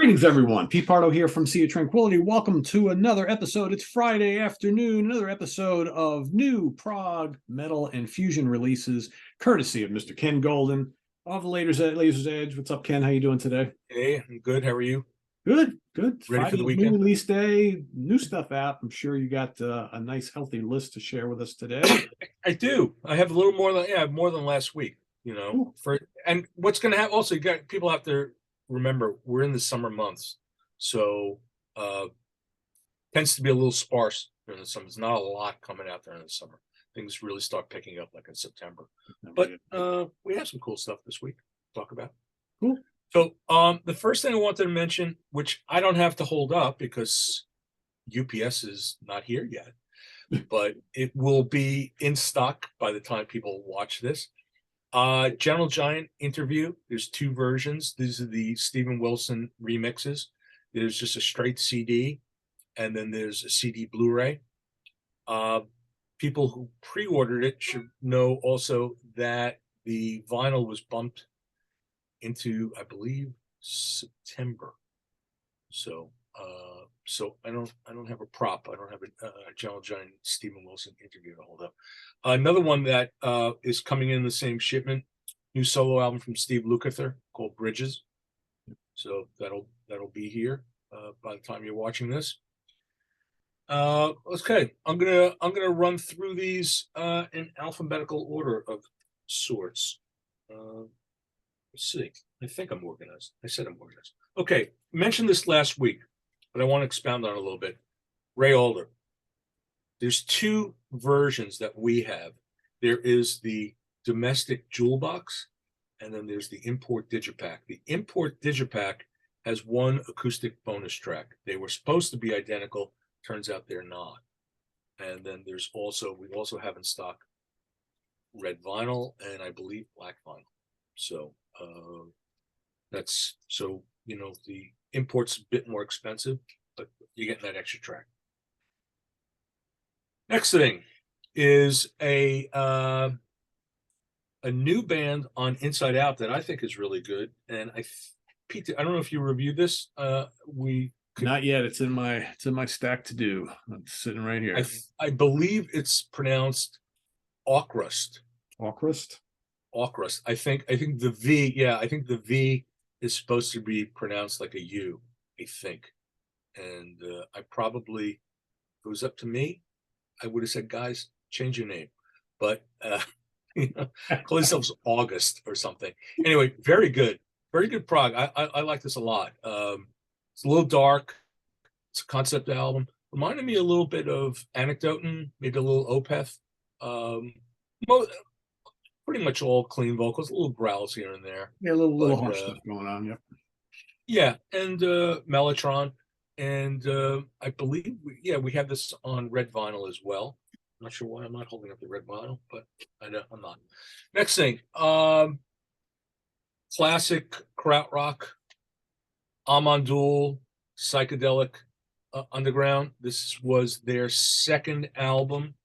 Greetings, everyone. Pete Pardo here from Sea of Tranquility. Welcome to another episode. It's Friday afternoon, another episode of new prog, metal, and fusion releases, courtesy of Mr. Ken Golden of the Laser's Edge. What's up, Ken? How you doing today? Hey, I'm good. How are you? Good, good. Ready for the Friday, new weekend? release day, new stuff out. I'm sure you got a nice, healthy list to share with us today. I do. I have a little more than more than last week. Cool. And what's going to happen? Also, you got people have to remember we're in the summer months, so tends to be a little sparse during the summer. There's not a lot coming out there in the summer. Things really start picking up like in September. But we have some cool stuff this week to talk about. Cool. So the first thing I wanted to mention, which I don't have to hold up because UPS is not here yet, but it will be in stock by the time people watch this. Gentle Giant interview. There's two versions. These are the Steven Wilson remixes. There's just a straight CD, and then there's a CD Blu-ray. People who pre-ordered it should know also that the vinyl was bumped into, I believe, September. So I don't have a prop. I don't have a Gentle Giant Steven Wilson interview to hold up. Another one that is coming in the same shipment, new solo album from Steve Lukather called Bridges. So that'll be here by the time you're watching this. Okay, I'm gonna run through these in alphabetical order of sorts. Let's see. I think I'm organized. I said I'm organized. Okay, mentioned this last week, but I want to expound on it a little bit. Ray Alder. There's two versions that we have. There is the domestic jewel box, and then there's the import digipack. The import digipack has one acoustic bonus track. They were supposed to be identical. Turns out they're not. And then we also have in stock red vinyl and I believe black vinyl. So the import's a bit more expensive, but you're getting that extra track. Next thing is a new band on Inside Out that I think is really good. And Pete, I don't know if you reviewed this. Not yet. It's in my stack to do. It's sitting right here. I believe it's pronounced Aukrust. Aukrust? Aukrust. I think the V. Yeah, I think the V is supposed to be pronounced like a U. I think, and I probably, if it was up to me, I would have said, guys, change your name, but call yourselves August or something. Anyway, very good prog. I like this a lot. It's a little dark. It's a concept album. Reminded me a little bit of Anecdote, maybe a little Opeth. Pretty much all clean vocals, a little growls here and there. Yeah, a little harsh stuff going on. Yep. Yeah, and Mellotron, and I believe we have this on red vinyl as well. I'm not sure why I'm not holding up the red vinyl, but I'm not. Next thing, classic krautrock, Amandul, psychedelic underground. This was their second album,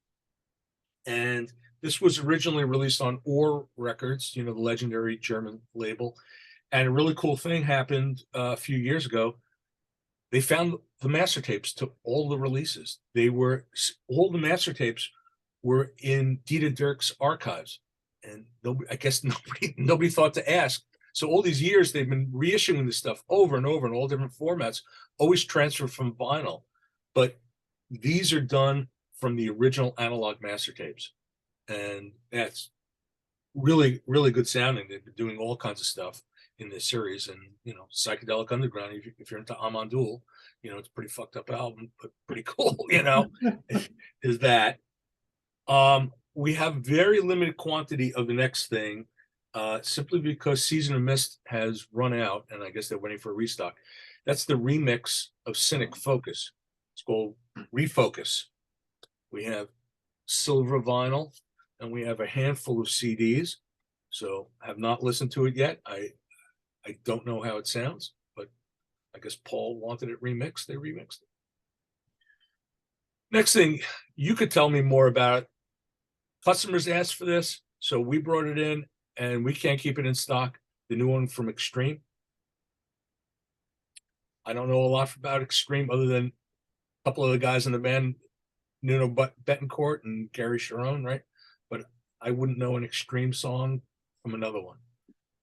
and this was originally released on Ohr Records, the legendary German label. And a really cool thing happened a few years ago. They found the master tapes to all the releases. All the master tapes were in Dieter Dirk's archives, and I guess nobody thought to ask. So all these years they've been reissuing this stuff over and over in all different formats, always transferred from vinyl. But these are done from the original analog master tapes, and that's really, really good sounding. They've been doing all kinds of stuff in this series, and psychedelic underground, if you're into Amandul, it's a pretty fucked up album, but pretty cool. Is that we have very limited quantity of the next thing, simply because Season of Mist has run out, and I guess they're waiting for a restock. That's the remix of Cynic Focus. It's called Refocus. We have silver vinyl, and we have a handful of CDs. So I have not listened to it yet. I don't know how it sounds, but I guess Paul wanted it remixed. They remixed it. Next thing, you could tell me more about it. Customers asked for this, so we brought it in, and we can't keep it in stock. The new one from Extreme. I don't know a lot about Extreme other than a couple of the guys in the band, Nuno Betancourt and Gary Sharon, right? But I wouldn't know an Extreme song from another one.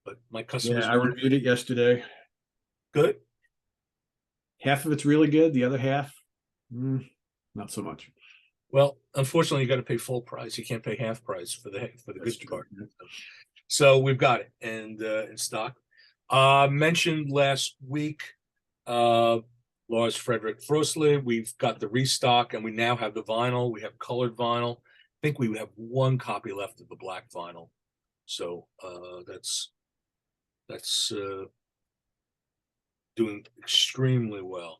But my customers Yeah, I know reviewed it yesterday. good. Half of it's really good. The other half, not so much. Well, unfortunately, you got to pay full price. You can't pay half price for the That's good true. part. So we've got it and in stock. Mentioned last week, Lars Frederick Frostley. We've got the restock, and we now have the vinyl. We have colored vinyl. I think we have one copy left of the black vinyl. So that's doing extremely well.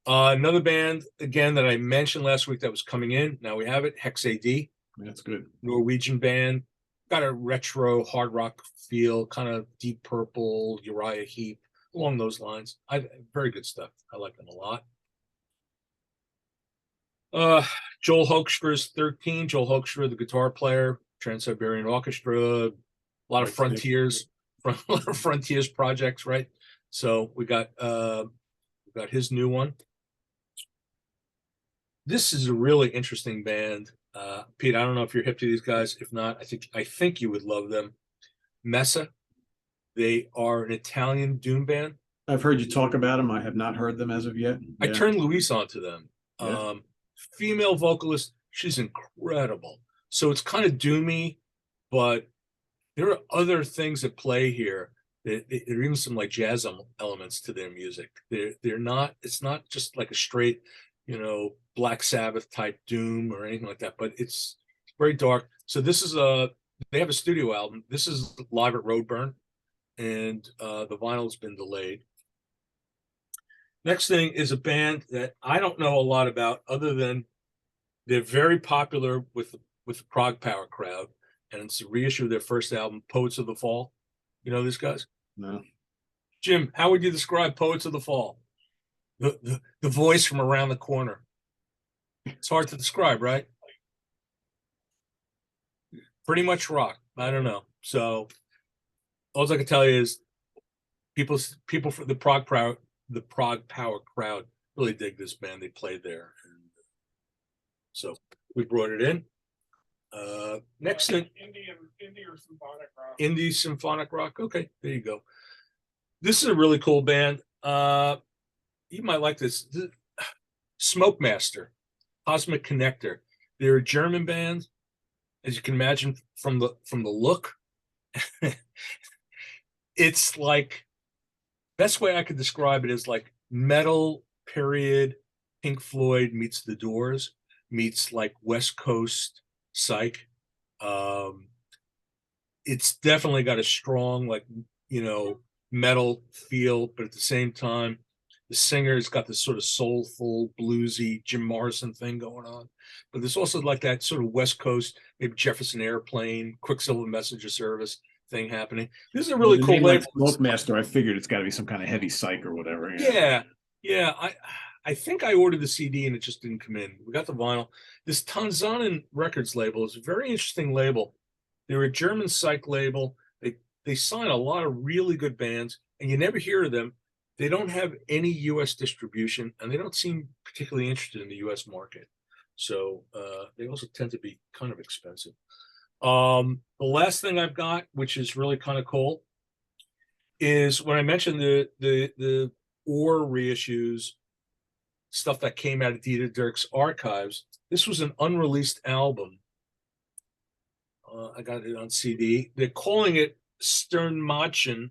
Another band again that I mentioned last week that was coming in. Now we have it. Hex AD. That's good. Norwegian band. Got a retro hard rock feel, kind of Deep Purple, Uriah Heep, along those lines. Very good stuff. I like them a lot. Joel Hoekstra's 13. Joel Hoekstra, the guitar player, Trans-Siberian Orchestra, a lot of Frontiers, a lot of Frontiers projects, right? So we got his new one. This is a really interesting band. Pete, I don't know if you're hip to these guys. If not, I think you would love them. Messa. They are an Italian doom band. I've heard you talk about them. I have not heard them as of yet. I turned Luis onto them. Yeah. Female vocalist, she's incredible. So it's kind of doomy, but there are other things at play here. There are even some like jazz elements to their music. They're not. It's not just like a straight, Black Sabbath type doom or anything like that. But it's very dark. So this is they have a studio album. This is live at Roadburn, and the vinyl's been delayed. Next thing is a band that I don't know a lot about, other than they're very popular with the prog power crowd, and it's a reissue of their first album, Poets of the Fall. You know these guys? No. Jim, how would you describe Poets of the Fall? The voice from around the corner. It's hard to describe, right? Pretty much rock. I don't know. So all I can tell you is people for the prog power crowd really dig this band. They played there. So we brought it in. Next thing, indie or symphonic rock. Indie symphonic rock. Okay, there you go. This is a really cool band. You might like this. Smoke Master, Cosmic Connector. They're a German band, as you can imagine from the look. It's like, best way I could describe it is like metal period Pink Floyd meets The Doors meets like West Coast psych. It's definitely got a strong metal feel, but at the same time the singer's got this sort of soulful bluesy Jim Morrison thing going on, but there's also like that sort of West Coast, maybe Jefferson Airplane, Quicksilver Messenger Service thing happening. This is a really cool label. Smoke Master, I figured it's got to be some kind of heavy psych or whatever. Yeah. I think I ordered the CD and it just didn't come in. We got the vinyl. This Tanzanin Records label is a very interesting label. They're a German psych label. They sign a lot of really good bands, and you never hear of them. They don't have any U.S. distribution, and they don't seem particularly interested in the U.S. market. So they also tend to be kind of expensive. The last thing I've got, which is really kind of cool, is when I mentioned the Or reissues, stuff that came out of Dieter Dirk's archives. This was an unreleased album. I got it on CD. They're calling it Sternmachen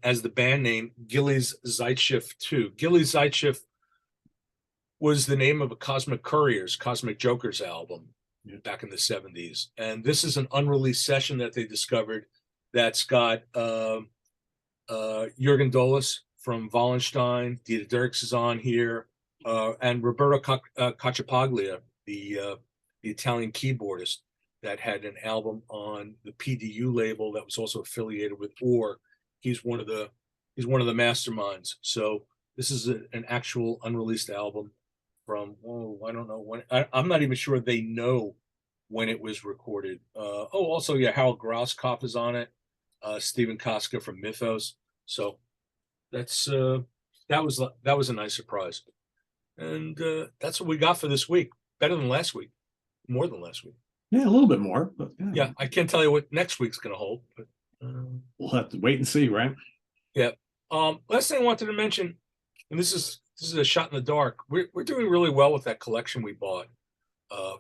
as the band name, Gilly's Zeitschiff 2. Gilly's Zeitschiff was the name of a Cosmic Couriers, Cosmic Jokers album back in the 70s. And this is an unreleased session that they discovered that's got Jürgen Dolus from Wallenstein, Dieter Dirks is on here, and Roberto Cacciapaglia, the Italian keyboardist that had an album on the PDU label that was also affiliated with Or. He's one of the masterminds. So this is an actual unreleased album from, I don't know when. I'm not even sure they know when it was recorded. Also, Harold Grauskopf is on it. Stephen Koska from Mythos. So that's that was a nice surprise. And that's what we got for this week. Better than last week, more than last week. Yeah, a little bit more, but Yeah, I can't tell you what next week's going to hold, but we'll have to wait and see, right? yeah. Last thing I wanted to mention, and this is a shot in the dark. We're doing really well with that collection we bought,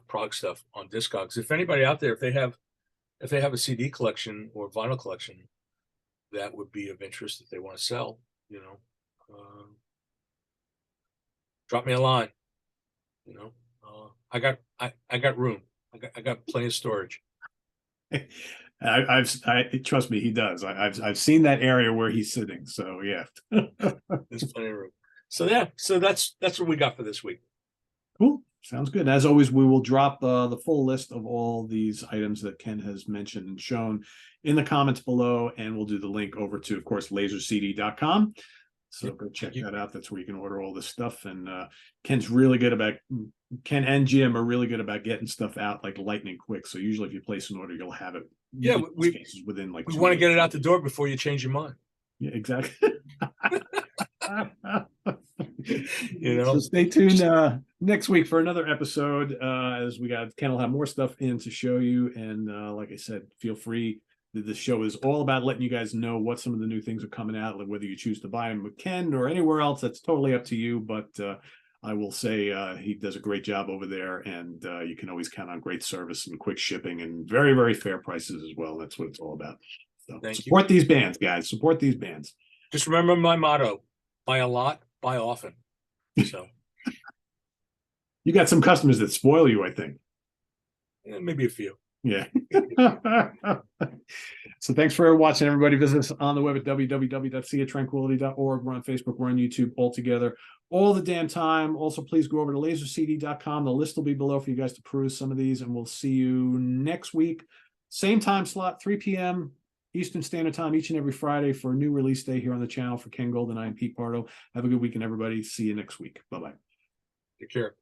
prog stuff on Discogs. If anybody out there, if they have a CD collection or vinyl collection that would be of interest that they want to sell, you know, drop me a line. You know, I got room. I got plenty of storage. I trust me, he does. I've seen that area where he's sitting. So yeah, There's plenty of room. So yeah, so that's what we got for this week. cool. Sounds good. As always, we will drop the full list of all these items that Ken has mentioned and shown in the comments below, and we'll do the link over to, of course, lasercd.com. So go check that out. That's where you can order all this stuff. And Ken and Jim are really good about getting stuff out like lightning quick. So usually if you place an order, you'll have it. Yeah, within like we want to get it out the door before you change your mind. Yeah, exactly. You know, so stay tuned next week for another episode, as Ken will have more stuff in to show you. And like I said, feel free. The show is all about letting you guys know what some of the new things are coming out, like whether you choose to buy them with Ken or anywhere else. That's totally up to you. But I will say he does a great job over there, and you can always count on great service and quick shipping and very, very fair prices as well. That's what it's all about. So support these bands, guys. Support these bands. Just remember my motto: buy a lot, buy often. So you got some customers that spoil you, I think. Yeah, maybe a few. Yeah. So thanks for watching, everybody. Visit us on the web at www.seatranquility.org. We're on Facebook. We're on YouTube all together all the damn time. Also, please go over to lasercd.com. The list will be below for you guys to peruse some of these, and we'll see you next week. Same time slot, 3 p.m. Eastern Standard Time, each and every Friday for a new release day here on the channel. For Ken Golden, I am Pete Pardo. Have a good weekend, everybody. See you next week. Bye-bye. Take care.